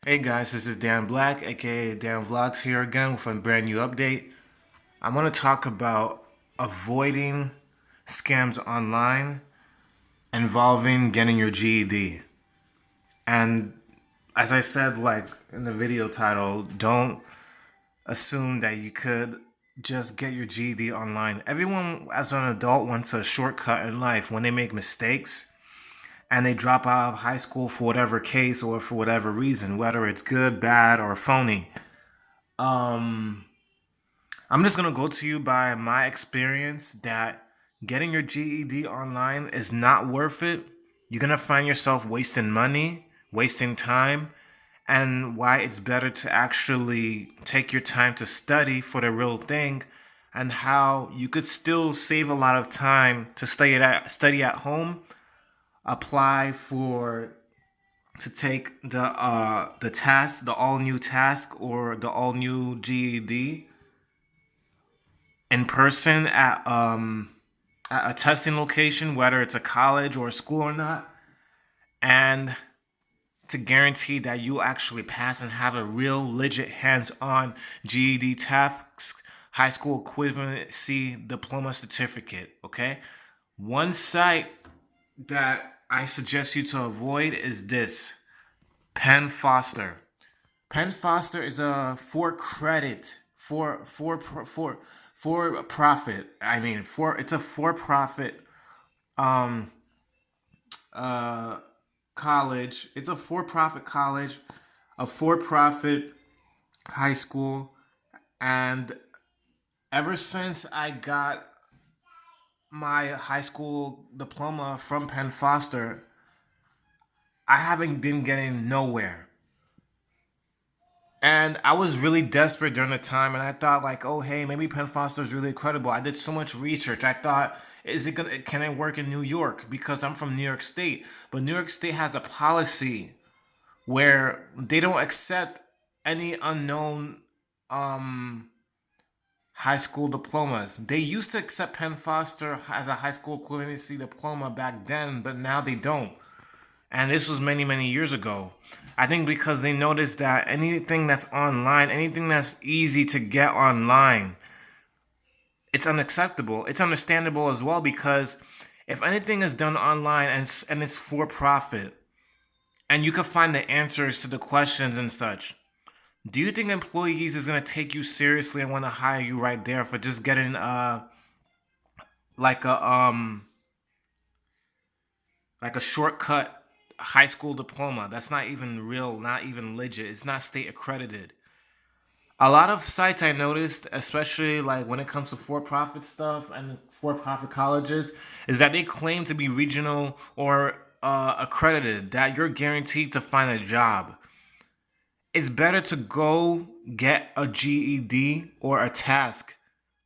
Hey guys, this is Dan Black, aka Dan Vlogs, here again with a brand new update. I'm going to talk about avoiding scams online involving getting your GED. And as I said, like in the video title, don't assume that you could just get your GED online. Everyone, as an adult, wants a shortcut in life when they make mistakes and they drop out of high school for whatever case or for whatever reason, whether it's good, bad, or phony. Um, I'm just gonna go to you by my experience that getting your GED online is not worth it. You're gonna find yourself wasting money, wasting time, and why it's better to actually take your time to study for the real thing, and how you could still save a lot of time to study at home, apply for to take the task, the all new task or the all new GED in person at a testing location, whether it's a college or a school or not, and to guarantee that you actually pass and have a real legit hands-on GED task, high school equivalency diploma certificate. Okay, one site that I suggest you to avoid is this: Penn Foster. Penn Foster is a for credit for profit. I mean, for it's a for profit um uh college. It's a for profit college, a for profit high school, and ever since I got my high school diploma from Penn Foster, I haven't been getting nowhere. And I was really desperate during the time, and I thought like, oh hey, maybe Penn Foster is really credible. I did so much research. I thought, can it work in New York? Because I'm from New York State, but New York State has a policy where they don't accept any unknown um high school diplomas. They used to accept Penn Foster as a high school equivalency diploma back then, but now they don't. And this was many, many years ago. I think because they noticed that anything that's online, anything that's easy to get online, it's unacceptable. It's understandable as well because if anything is done online and it's for profit, and you can find the answers to the questions and such, do you think employees is gonna take you seriously and want to hire you right there for just getting like a um like a shortcut high school diploma that's not even real, not even legit. It's not state accredited. A lot of sites I noticed, especially like when it comes to for-profit stuff and for-profit colleges, is that they claim to be regional or accredited, that you're guaranteed to find a job. It's better to go get a GED or a task,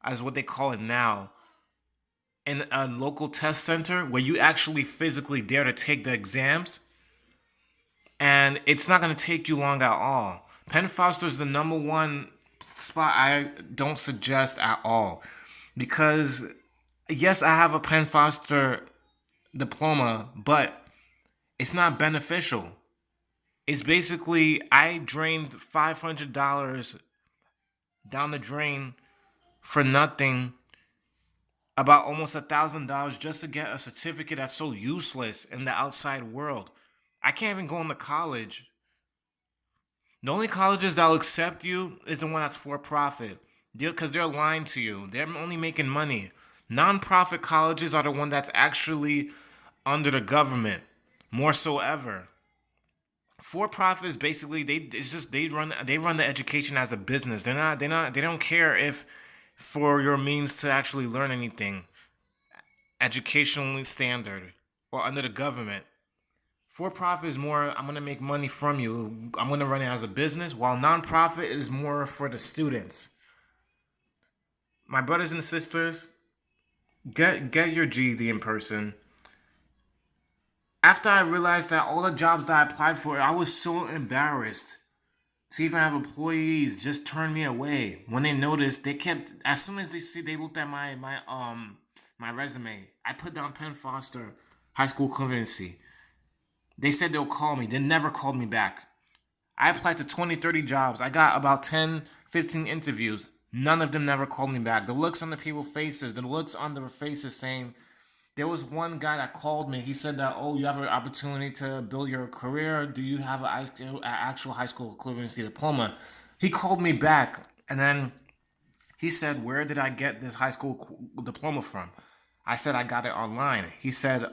as what they call it now, in a local test center where you actually physically dare to take the exams, and it's not going to take you long at all. Penn Foster is the number one spot I don't suggest at all because yes, I have a Penn Foster diploma, but it's not beneficial. It's basically I drained $500 down the drain for nothing, about almost $1,000 just to get a certificate that's so useless in the outside world. I can't even go into college. The only colleges that'll accept you is the one that's for profit. Because they're lying to you. They're only making money. Non-profit colleges are the one that's actually under the government, more so ever. For profit is basically they run the education as a business. They don't care if for your means to actually learn anything educationally standard or under the government. For profit is more, I'm gonna make money from you. I'm gonna run it as a business, while nonprofit is more for the students. My brothers and sisters, get your GED in person. After I realized that all the jobs that I applied for, I was so embarrassed to even have employees just turn me away. When they noticed, they kept as soon as they looked at my resume. I put down Penn Foster high school equivalency. They said they'll call me. They never called me back. I applied to 20, 30 jobs. I got about 10, 15 interviews. None of them never called me back. The looks on the people's faces, the looks on their faces saying, there was one guy that called me. He said that, oh, you have an opportunity to build your career. Do you have an actual high school equivalency diploma? He called me back, and then he said, where did I get this high school diploma from? I said, I got it online. He said,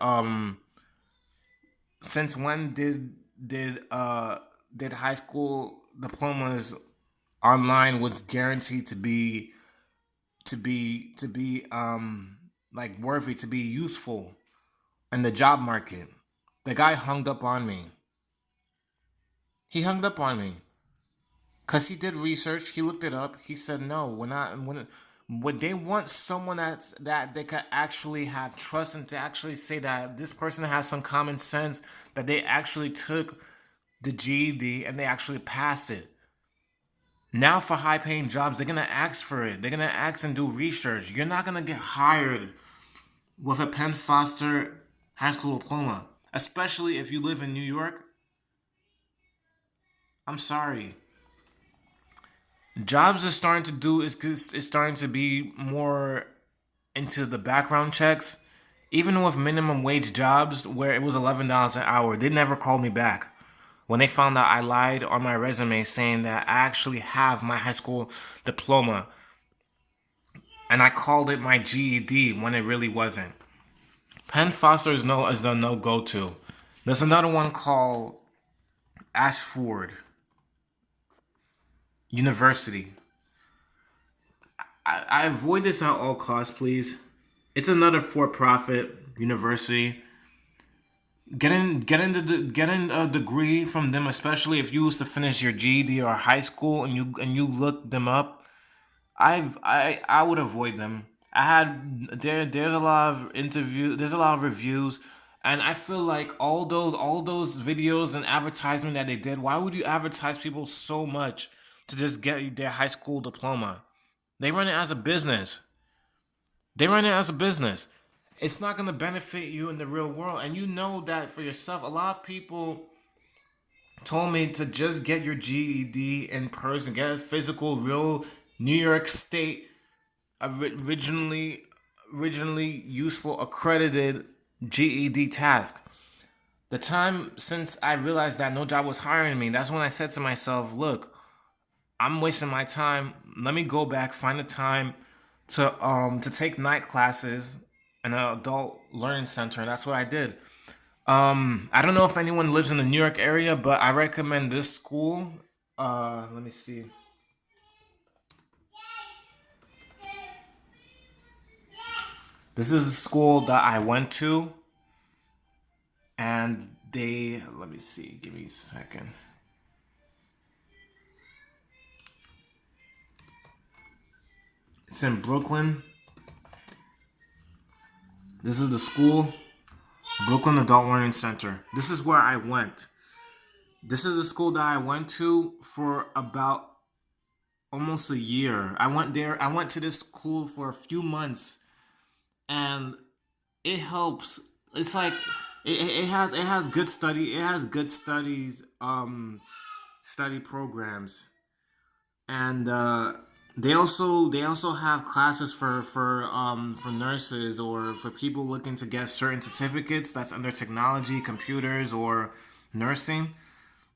since when did high school diplomas online was guaranteed to be like worthy, to be useful in the job market? The guy hung up on me. He hung up on me because he did research. He looked it up. He said, no, we're not. When they want someone that they could actually have trust and to actually say that this person has some common sense, that they actually took the GED and they actually passed it. Now for high paying jobs, they're gonna ask for it. They're gonna ask and do research. You're not gonna get hired with a Penn Foster high school diploma, especially if you live in New York. I'm sorry. Jobs is starting to do is starting to be more into the background checks. Even with minimum wage jobs where it was $11 an hour, they never called me back. When they found out I lied on my resume saying that I actually have my high school diploma and I called it my GED when it really wasn't. Penn Foster is the no go to. There's another one called Ashford University. I avoid this at all costs, please. It's another for-profit university. Getting a degree from them, especially if you was to finish your GED or high school and you look them up. I would avoid them. There's a lot of there's a lot of reviews, and I feel like all those videos and advertisement that they did. Why would you advertise people so much to just get their high school diploma? They run it as a business. They run it as a business. It's not going to benefit you in the real world, and you know that for yourself. A lot of people told me to just get your GED in person, get a physical, real New York State originally useful accredited GED task. The time since I realized that no job was hiring me, that's when I said to myself, look, I'm wasting my time. Let me go back, find the time to take night classes in an adult learning center. And that's what I did. I don't know if anyone lives in the New York area, but I recommend this school. Let me see. This is the school that I went to, and let me see. Give me a second. It's in Brooklyn. This is the school, Brooklyn Adult Learning Center. This is where I went. This is the school that I went to for about almost a year. I went there. I went to this school for a few months, and it helps. It's like it has good study. It has good studies. Study programs, and they also have classes for nurses or for people looking to get certain certificates that's under technology, computers, or nursing.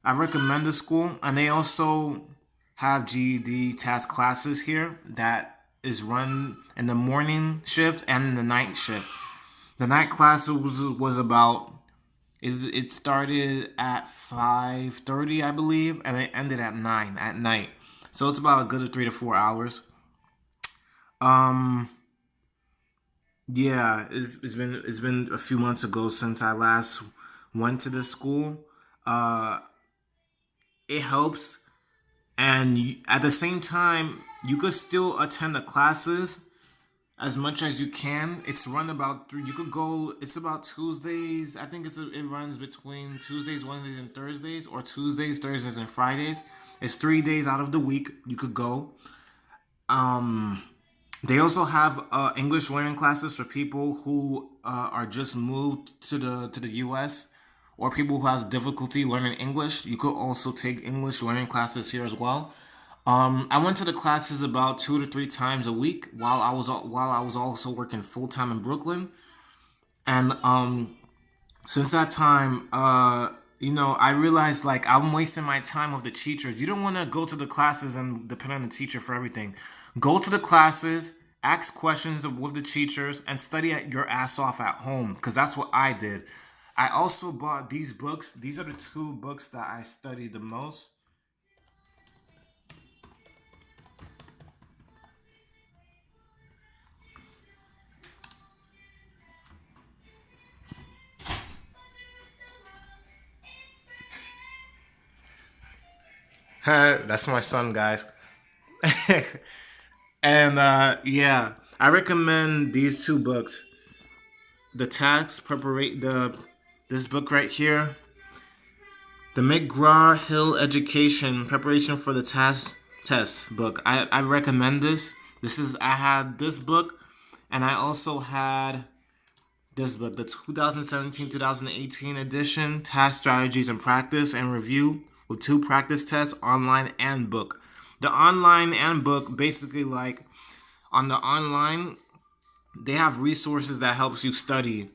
I recommend the school, and they also have GED task classes here that is run in the morning shift and in the night shift. The night class was about is it started at 5:30, I believe, and it ended at 9 at night. So it's about a good 3 to 4 hours. Um, yeah, it's been a few months ago since I last went to this school. Uh, it helps, and at the same time, you could still attend the classes as much as you can. It's run about three. You could go. It's about Tuesdays. I think it runs between Tuesdays, Wednesdays, and Thursdays, or Tuesdays, Thursdays, and Fridays. It's 3 days out of the week you could go. Um, they also have English learning classes for people who are just moved to the U.S. or people who has difficulty learning English, you could also take English learning classes here as well. I went to the classes about 2 to 3 times a week while I was also working full time in Brooklyn, and since that time, I realized like I'm wasting my time with the teachers. You don't want to go to the classes and depend on the teacher for everything. Go to the classes, ask questions with the teachers, and study at your ass off at home. Because that's what I did. I also bought these books. These are the two books that I studied the most. That's my son, guys. And yeah, I recommend these two books. The tax preparate the This book right here, the McGraw-Hill Education Preparation for the Task Test book. I recommend this. I had this book, and I also had this book, the 2017-2018 edition, Task Strategies and Practice and Review with 2 practice tests, online and book. The online and book, basically, like on the online, they have resources that helps you study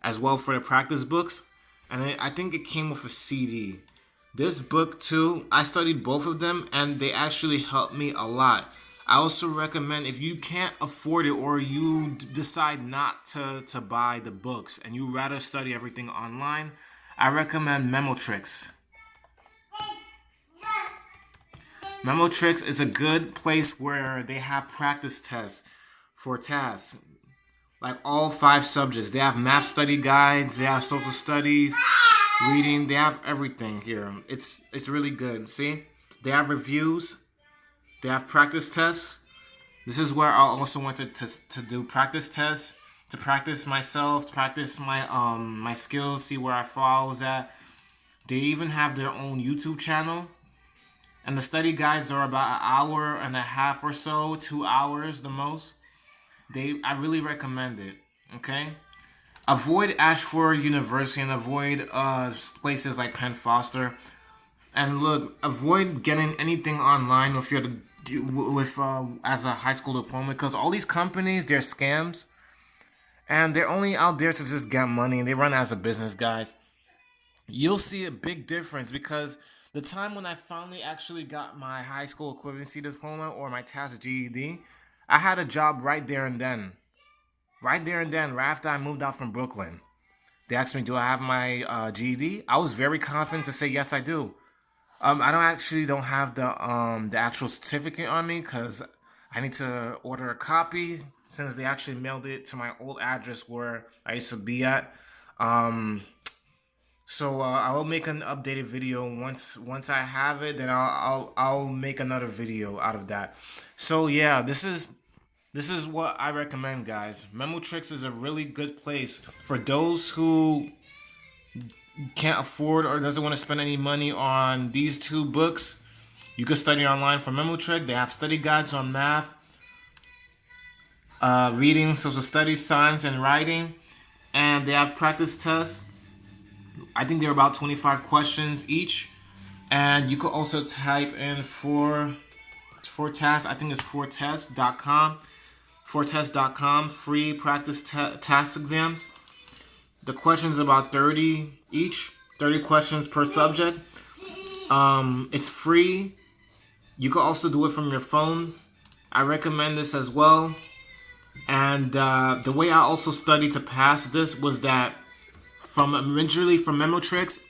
as well for the practice books, and I think it came with a CD. This book too, I studied both of them, and they actually helped me a lot. I also recommend, if you can't afford it or you decide not to buy the books and you rather study everything online, I recommend Memotrix. Memotrix is a good place where they have practice tests for tasks, like all 5 subjects. They have math study guides, they have social studies, reading, they have everything here. It's really good. See? They have reviews, they have practice tests. This is where I also wanted to do practice tests, to practice myself, to practice my skills, see where I was at. They even have their own YouTube channel. And the study guides are about an hour and a half or so, 2 hours the most. I really recommend it. Okay? Avoid Ashford University and avoid places like Penn Foster. And look, avoid getting anything online if you're as a high school diploma, because all these companies, they're scams, and they're only out there to just get money, and they run as a business, guys. You'll see a big difference, because the time when I finally actually got my high school equivalency diploma or my Tasc GED, I had a job right there and then. Right there and then, right after I moved out from Brooklyn. They asked me, do I have my GED? I was very confident to say, yes, I do. I don't have the actual certificate on me, because I need to order a copy, since they actually mailed it to my old address where I used to be at. So I will make an updated video once I have it. Then I'll make another video out of that. So yeah, this is what I recommend, guys. Memotrix is a really good place for those who can't afford or doesn't want to spend any money on these 2 books. You can study online from Memotrix. They have study guides on math, reading, social studies, science, and writing, and they have practice tests. I think they're about 25 questions each, and you could also type in for tasks. I think it's fortest.com. Fortest.com, free practice task exams. The questions about 30 each, 30 questions per subject. It's free. You can also do it from your phone. I recommend this as well. And the way I also studied to pass this was that originally from Memotrix,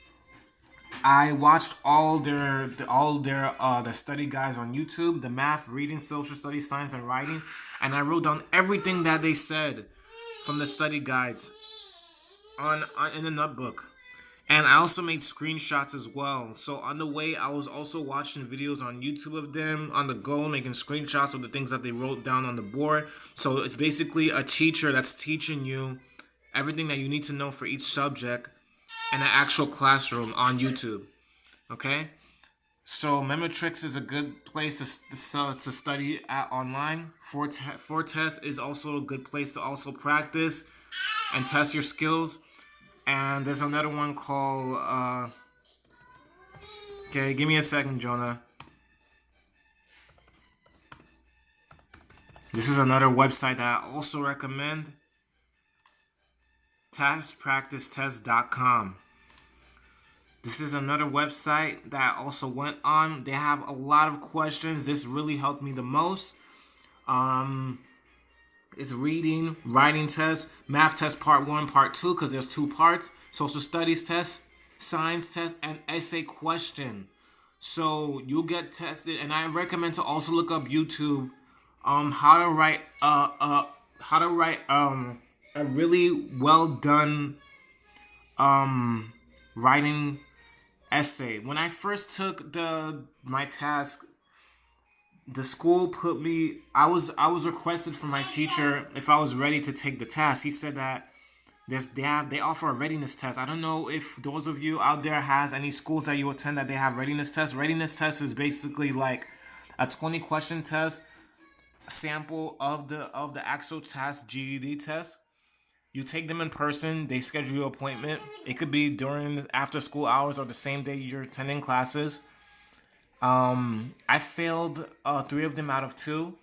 I watched all their the study guides on YouTube, the math, reading, social studies, science, and writing, and I wrote down everything that they said from the study guides on in the notebook. And I also made screenshots as well. So on the way, I was also watching videos on YouTube of them on the go, making screenshots of the things that they wrote down on the board. So it's basically a teacher that's teaching you everything that you need to know for each subject in an actual classroom on YouTube. Okay? So Memotrix is a good place to study at online. Fortest is also a good place to also practice and test your skills. And there's another one called, okay, give me a second, Jonah. This is another website that I also recommend. TaskPracticeTest.com. This is another website that I also went on. They have a lot of questions. This really helped me the most. It's reading, writing test, math test part 1, part 2, because there's 2 parts, social studies test, science test, and essay question. So you'll get tested, and I recommend to also look up YouTube how to write a really well done writing essay. When I first took my task, the school put me. I was requested from my teacher if I was ready to take the task. He said that they offer a readiness test. I don't know if those of you out there has any schools that you attend that they have readiness tests. Readiness test is basically like a 20 question test sample of the actual task GED test. You take them in person. They schedule your appointment. It could be during after school hours or the same day you're attending classes. I failed 3 of them out of 2.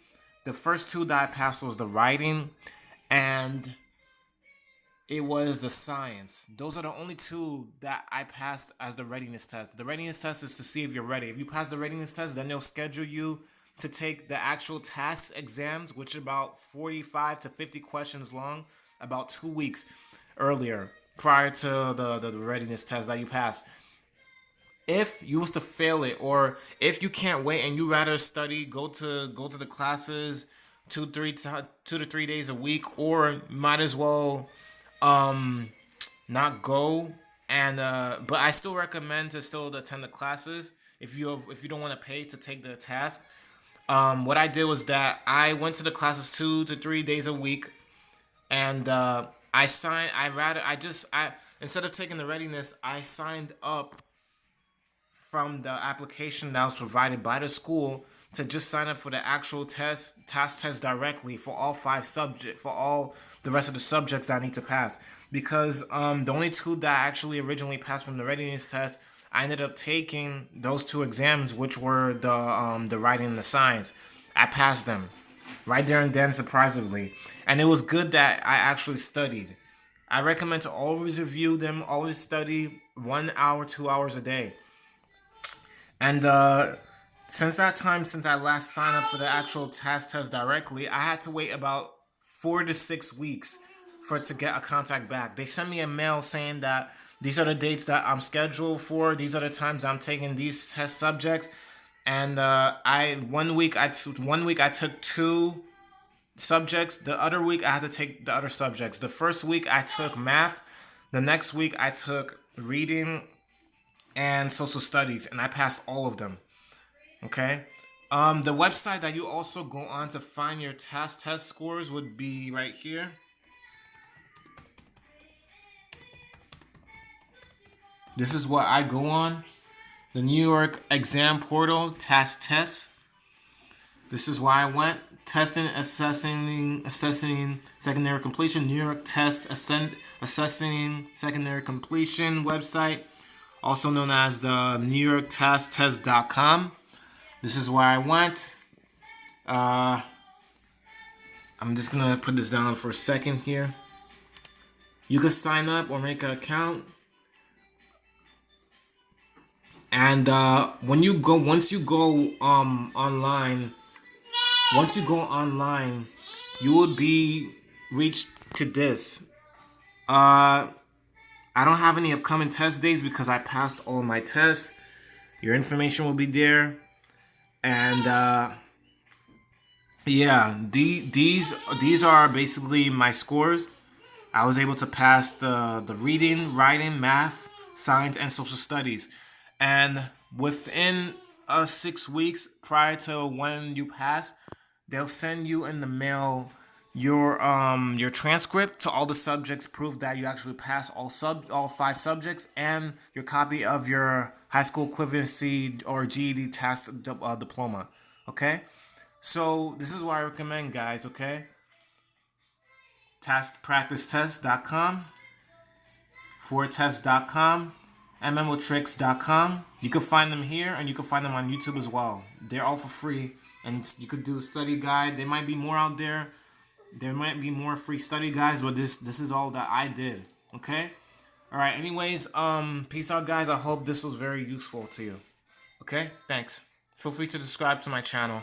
The first 2 that I passed was the writing, and it was the science. Those are the only 2 that I passed as the readiness test. The readiness test is to see if you're ready. If you pass the readiness test, then they'll schedule you to take the actual task exams, which are about 45 to 50 questions long, about 2 weeks earlier, prior to the readiness test that you pass. If you was to fail it, or if you can't wait and you rather study, go to the classes 2 to 3 days a week, or might as well not go. And but I still recommend to still attend the classes if you don't want to pay to take the task. What I did was that I went to the classes 2 to 3 days a week, and I signed. I instead of taking the readiness, I signed up from the application that was provided by the school to just sign up for the actual task test directly for all 5 subjects, for all the rest of the subjects that I need to pass. Because the only 2 that I actually originally passed from the readiness test, I ended up taking those 2 exams, which were the writing and the science. I passed them right there and then, surprisingly, and it was good that I actually studied. I recommend to always review them, always study 1 hour, 2 hours a day. And since that time, since I last signed up for the actual task test directly, I had to wait about 4 to 6 weeks for it to get a contact back. They sent me a mail saying that these are the dates that I'm scheduled for. These are the times I'm taking these test subjects. And I 1 week I took 2 subjects. The other week I had to take the other subjects. The first week I took math. The next week I took reading and social studies, and I passed all of them. Okay. The website that you also go on to find your task test scores would be right here. This is what I go on. The New York Exam Portal Task Test. This is why I went. Testing, assessing secondary completion. New York Test Assessing Secondary Completion website, also known as the New York Test.com. This is where I went. I'm just gonna put this down for a second here. You can sign up or make an account, and once you go online, you would be reached to this. I don't have any upcoming test days because I passed all my tests. Your information will be there, and yeah, these are basically my scores. I was able to pass the reading, writing, math, science, and social studies, and within 6 weeks prior to when you pass, they'll send you in the mail your transcript to all the subjects, proof that you actually pass all 5 subjects, and your copy of your high school equivalency or GED test diploma. Okay, so this is what I recommend, guys. Okay, taskpracticetest.com. fortest.com, mmotricks.com. You can find them here, and you can find them on YouTube as well. They're all for free, and you could do the study guide. There might be more out there. There might be more free study guides, but this is all that I did. Okay? All right. Anyways, peace out, guys. I hope this was very useful to you. Okay? Thanks. Feel free to subscribe to my channel.